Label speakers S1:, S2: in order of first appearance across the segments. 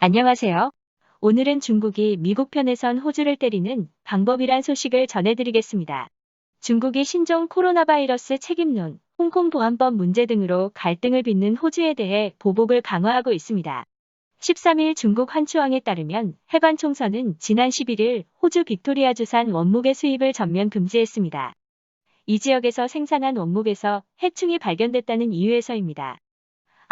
S1: 안녕하세요. 오늘은 중국이 미국 편에선 호주를 때리는 방법이란 소식을 전해드리겠습니다. 중국이 신종 코로나 바이러스 책임론, 홍콩 보안법 문제 등으로 갈등을 빚는 호주에 대해 보복을 강화하고 있습니다. 13일 중국 환추왕에 따르면 해관 총선은 지난 11일 호주 빅토리아주산 원목의 수입을 전면 금지했습니다. 이 지역에서 생산한 원목에서 해충이 발견됐다는 이유에서입니다.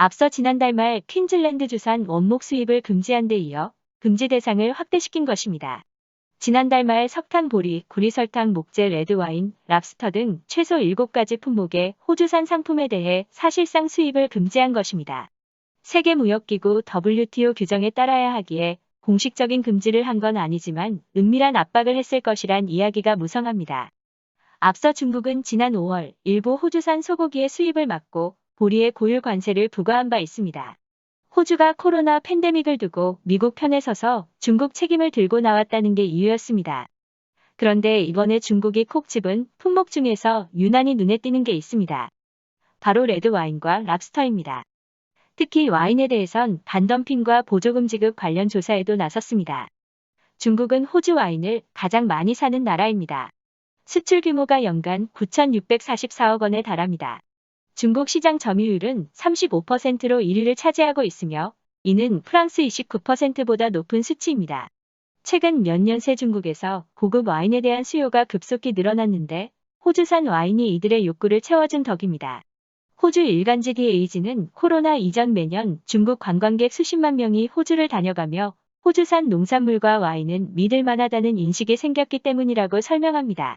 S1: 앞서 지난달 말 퀸즐랜드주산 원목 수입을 금지한 데 이어 금지 대상을 확대시킨 것입니다. 지난달 말 석탄 보리, 구리설탕, 목재, 레드와인, 랍스터 등 최소 7가지 품목의 호주산 상품에 대해 사실상 수입을 금지한 것입니다. 세계무역기구 WTO 규정에 따라야 하기에 공식적인 금지를 한 건 아니지만 은밀한 압박을 했을 것이란 이야기가 무성합니다. 앞서 중국은 지난 5월 일부 호주산 소고기의 수입을 막고 보리의 고율 관세를 부과한 바 있습니다. 호주가 코로나 팬데믹을 두고 미국 편에 서서 중국 책임을 들고 나왔다는 게 이유였습니다. 그런데 이번에 중국이 콕 집은 품목 중에서 유난히 눈에 띄는 게 있습니다. 바로 레드와인과 랍스터입니다. 특히 와인에 대해선 반덤핑과 보조금 지급 관련 조사에도 나섰습니다. 중국은 호주 와인을 가장 많이 사는 나라입니다. 수출 규모가 연간 9,644억 원에 달합니다. 중국 시장 점유율은 35%로 1위를 차지하고 있으며 이는 프랑스 29%보다 높은 수치입니다. 최근 몇 년 새 중국에서 고급 와인에 대한 수요가 급속히 늘어났는데 호주산 와인이 이들의 욕구를 채워준 덕입니다. 호주 일간지 DAG는 코로나 이전 매년 중국 관광객 수십만 명이 호주를 다녀가며 호주산 농산물과 와인은 믿을 만하다는 인식이 생겼기 때문이라고 설명합니다.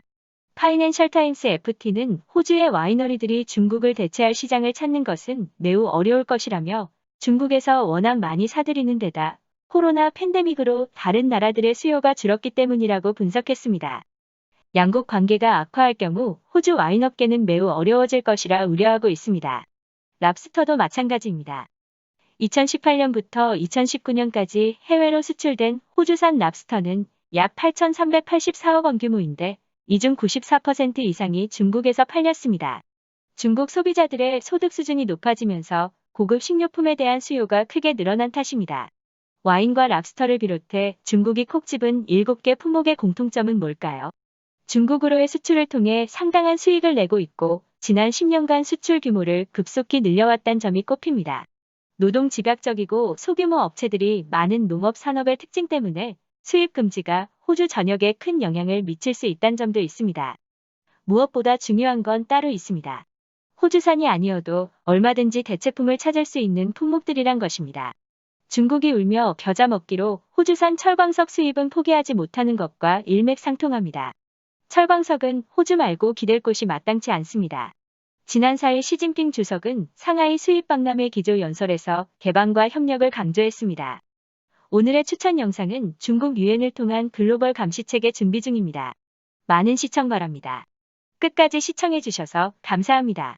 S1: 파이낸셜 타임스 FT는 호주의 와이너리들이 중국을 대체할 시장을 찾는 것은 매우 어려울 것이라며 중국에서 워낙 많이 사들이는 데다 코로나 팬데믹으로 다른 나라들의 수요가 줄었기 때문이라고 분석했습니다. 양국 관계가 악화할 경우 호주 와인업계는 매우 어려워질 것이라 우려하고 있습니다. 랍스터도 마찬가지입니다. 2018년부터 2019년까지 해외로 수출된 호주산 랍스터는 약 8,384억 원 규모인데 이 중 94% 이상이 중국에서 팔렸습니다. 중국 소비자들의 소득 수준이 높아지면서 고급 식료품에 대한 수요가 크게 늘어난 탓입니다. 와인과 랍스터를 비롯해 중국이 콕 집은 7개 품목의 공통점은 뭘까요? 중국으로의 수출을 통해 상당한 수익을 내고 있고 지난 10년간 수출 규모를 급속히 늘려왔다는 점이 꼽힙니다. 노동 집약적이고 소규모 업체들이 많은 농업 산업의 특징 때문에 수입 금지가 호주 전역에 큰 영향을 미칠 수 있다는 점도 있습니다. 무엇보다 중요한 건 따로 있습니다. 호주산이 아니어도 얼마든지 대체품을 찾을 수 있는 품목들이란 것입니다. 중국이 울며 겨자 먹기로 호주산 철광석 수입은 포기하지 못하는 것과 일맥상통합니다. 철광석은 호주 말고 기댈 곳이 마땅치 않습니다. 지난 4일 시진핑 주석은 상하이 수입 박람회 기조 연설에서 개방과 협력을 강조했습니다. 오늘의 추천 영상은 중국 유엔을 통한 글로벌 감시체계 준비 중입니다. 많은 시청 바랍니다. 끝까지 시청해주셔서 감사합니다.